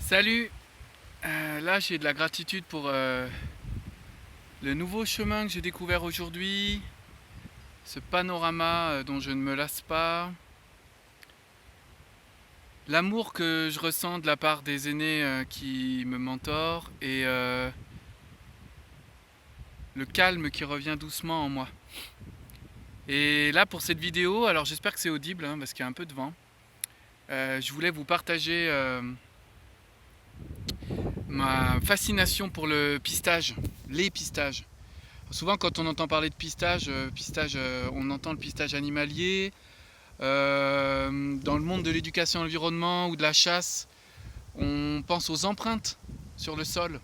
Salut. Là j'ai de la gratitude pour le nouveau chemin que j'ai découvert aujourd'hui, ce panorama dont je ne me lasse pas, l'amour que je ressens de la part des aînés qui me mentorent et le calme qui revient doucement en moi. Et là pour cette vidéo, alors j'espère que c'est audible hein, parce qu'il y a un peu de vent, je voulais vous partager ma fascination pour le pistage, les pistages. Souvent quand on entend parler de pistage, on entend le pistage animalier. Dans le monde de l'éducation à l'environnement ou de la chasse, on pense aux empreintes sur le sol.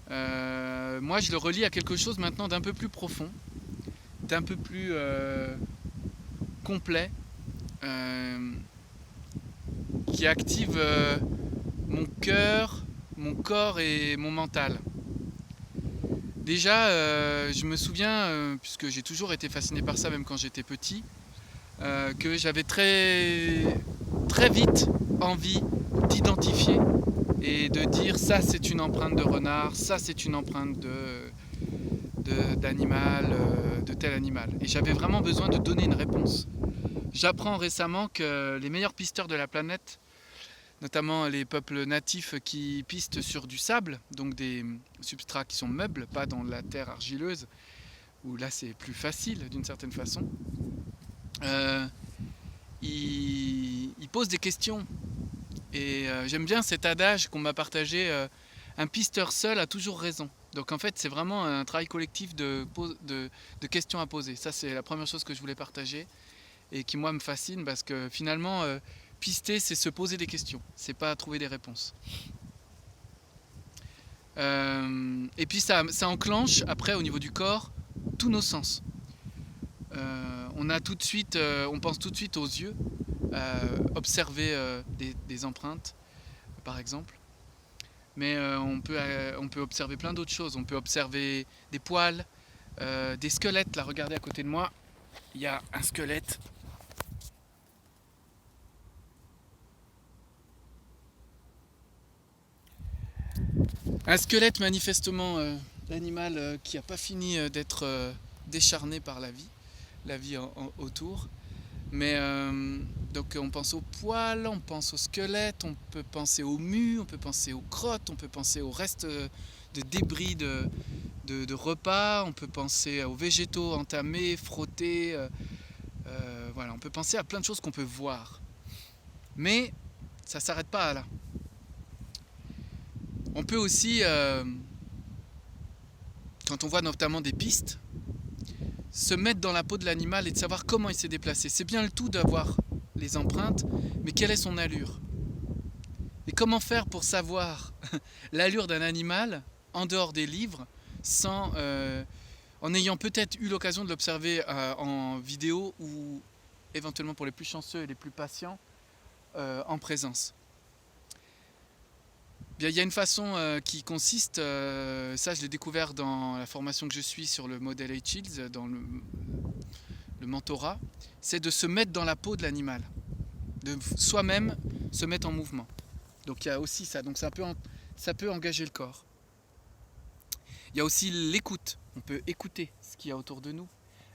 Moi je le relie à quelque chose maintenant d'un peu plus profond, d'un peu plus complet, qui active mon cœur, mon corps et mon mental. Déjà, je me souviens, puisque j'ai toujours été fasciné par ça, même quand j'étais petit, que j'avais très vite envie d'identifier et de dire ça c'est une empreinte de renard, ça c'est une empreinte d'animal, de tel animal. Et j'avais vraiment besoin de donner une réponse. J'apprends récemment que les meilleurs pisteurs de la planète, notamment les peuples natifs qui pistent sur du sable, donc des substrats qui sont meubles, pas dans la terre argileuse, où là c'est plus facile d'une certaine façon, euh, ils posent des questions. Et j'aime bien cet adage qu'on m'a partagé, un pisteur seul a toujours raison. Donc en fait c'est vraiment un travail collectif de questions à poser. Ça c'est la première chose que je voulais partager et qui moi me fascine parce que finalement pister c'est se poser des questions, c'est pas trouver des réponses. Et puis ça enclenche après au niveau du corps tous nos sens. On pense tout de suite aux yeux, observer des empreintes par exemple. Mais on peut observer plein d'autres choses. On peut observer des poils, des squelettes. Là, regardez à côté de moi, il y a un squelette. Un squelette manifestement d'animal qui n'a pas fini d'être décharné par la vie autour. Mais donc on pense aux poils, on pense aux squelettes, on peut penser aux mues, on peut penser aux crottes, on peut penser aux restes de débris de repas, on peut penser aux végétaux entamés, frottés. Voilà, on peut penser à plein de choses qu'on peut voir. Mais ça ne s'arrête pas là. On peut aussi, quand on voit notamment des pistes, se mettre dans la peau de l'animal et de savoir comment il s'est déplacé. C'est bien le tout d'avoir les empreintes, mais quelle est son allure? Et comment faire pour savoir l'allure d'un animal en dehors des livres, en ayant peut-être eu l'occasion de l'observer en vidéo ou éventuellement pour les plus chanceux et les plus patients en présence? Bien, il y a une façon qui consiste, ça je l'ai découvert dans la formation que je suis sur le modèle H-Shields, dans le mentorat, c'est de se mettre dans la peau de l'animal, de soi-même se mettre en mouvement. Donc il y a aussi ça, donc ça peut engager le corps. Il y a aussi l'écoute, on peut écouter ce qu'il y a autour de nous.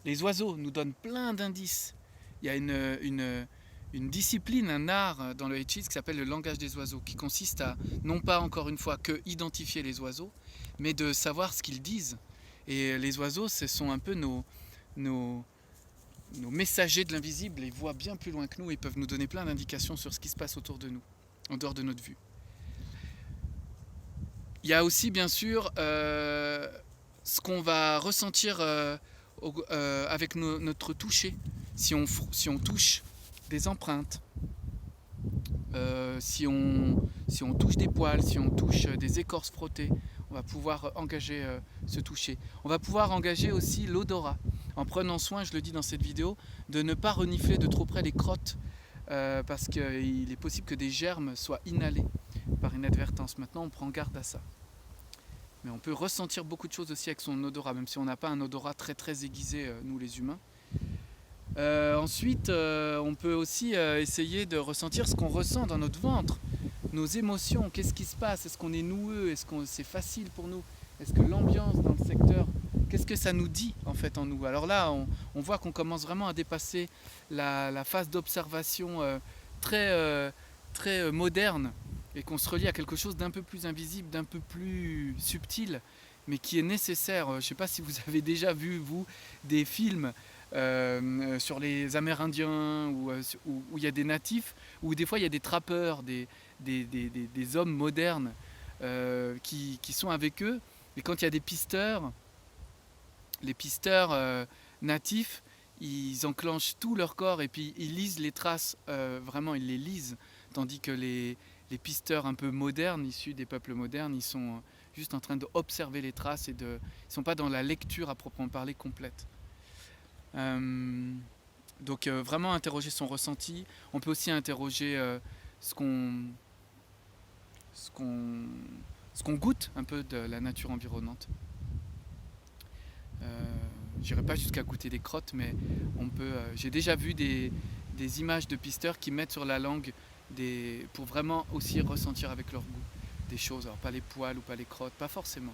Les oiseaux nous donnent plein d'indices. Il y a une discipline, un art dans le H-Shields qui s'appelle le langage des oiseaux, qui consiste à, non pas encore une fois que identifier les oiseaux, mais de savoir ce qu'ils disent. Et les oiseaux, ce sont un peu nos messagers de l'invisible, ils voient bien plus loin que nous, ils peuvent nous donner plein d'indications sur ce qui se passe autour de nous, en dehors de notre vue. Il y a aussi bien sûr ce qu'on va ressentir avec notre toucher, si on touche des empreintes, si on touche des poils, si on touche des écorces frottées, on va pouvoir engager ce toucher. On va pouvoir engager aussi l'odorat, en prenant soin, je le dis dans cette vidéo, de ne pas renifler de trop près les crottes, parce qu'il est possible que des germes soient inhalés par inadvertance. Maintenant, on prend garde à ça. Mais on peut ressentir beaucoup de choses aussi avec son odorat, même si on n'a pas un odorat très très aiguisé, nous les humains. Ensuite, on peut aussi essayer de ressentir ce qu'on ressent dans notre ventre. nos émotions, qu'est-ce qui se passe? Est-ce qu'on est noueux? Est-ce que c'est facile pour nous? Est-ce que l'ambiance dans le secteur, qu'est-ce que ça nous dit en fait en nous? Alors là, on voit qu'on commence vraiment à dépasser la phase d'observation très moderne et qu'on se relie à quelque chose d'un peu plus invisible, d'un peu plus subtil, mais qui est nécessaire. Je ne sais pas si vous avez déjà vu, vous, des films sur les Amérindiens où il y a des natifs, où des fois il y a des trappeurs, des hommes modernes qui sont avec eux. Et quand il y a des pisteurs, les pisteurs natifs, ils enclenchent tout leur corps et puis ils lisent les traces, vraiment ils les lisent, tandis que les pisteurs un peu modernes, issus des peuples modernes, ils sont juste en train d'observer les traces et ils ne sont pas dans la lecture à proprement parler complète. Donc vraiment interroger son ressenti. On peut aussi interroger ce qu'on goûte un peu de la nature environnante. J'irai pas jusqu'à goûter des crottes, mais on peut. J'ai déjà vu des images de pisteurs qui mettent sur la langue pour vraiment aussi ressentir avec leur goût des choses. Alors pas les poils ou pas les crottes, pas forcément.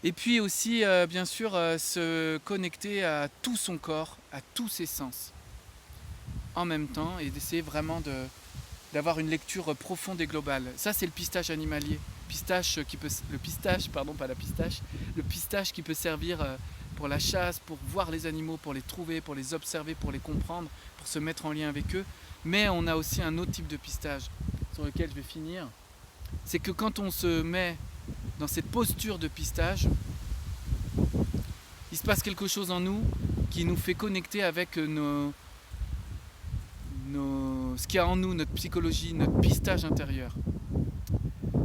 Et puis aussi, bien sûr, se connecter à tout son corps, à tous ses sens, en même temps, et d'essayer vraiment d'avoir une lecture profonde et globale. Ça, c'est le pistage animalier. Le pistache qui peut servir pour la chasse, pour voir les animaux, pour les trouver, pour les observer, pour les comprendre, pour se mettre en lien avec eux. Mais on a aussi un autre type de pistage sur lequel je vais finir. C'est que quand on se met dans cette posture de pistage, il se passe quelque chose en nous qui nous fait connecter avec ce qu'il y a en nous, notre psychologie, notre pistage intérieur.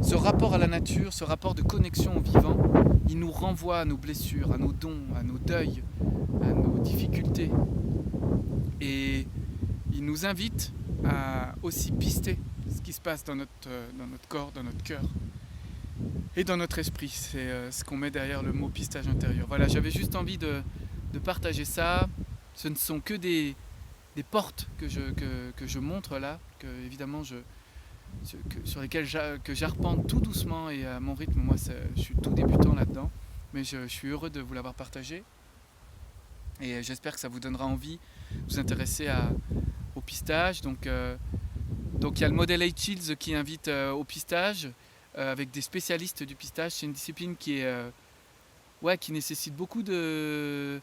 Ce rapport à la nature, ce rapport de connexion au vivant, il nous renvoie à nos blessures, à nos dons, à nos deuils, à nos difficultés. Et il nous invite à aussi pister ce qui se passe dans notre corps, dans notre cœur et dans notre esprit. C'est ce qu'on met derrière le mot pistage intérieur. Voilà, j'avais juste envie de partager ça. Ce ne sont que des portes que je montre là, que évidemment sur lesquelles j'arpente tout doucement et à mon rythme. Moi, je suis tout débutant là-dedans, mais je suis heureux de vous l'avoir partagé. Et j'espère que ça vous donnera envie de vous intéresser au pistage. Donc il y a le modèle H-Shields qui invite au pistage avec des spécialistes du pistage. C'est une discipline qui nécessite beaucoup de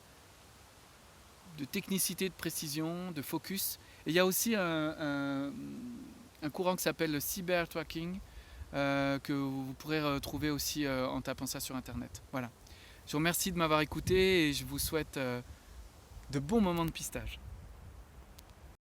technicité, de précision, de focus. Et il y a aussi un courant qui s'appelle le cyber tracking que vous pourrez retrouver aussi en tapant ça sur internet. Voilà. Je vous remercie de m'avoir écouté et je vous souhaite de bons moments de pistage.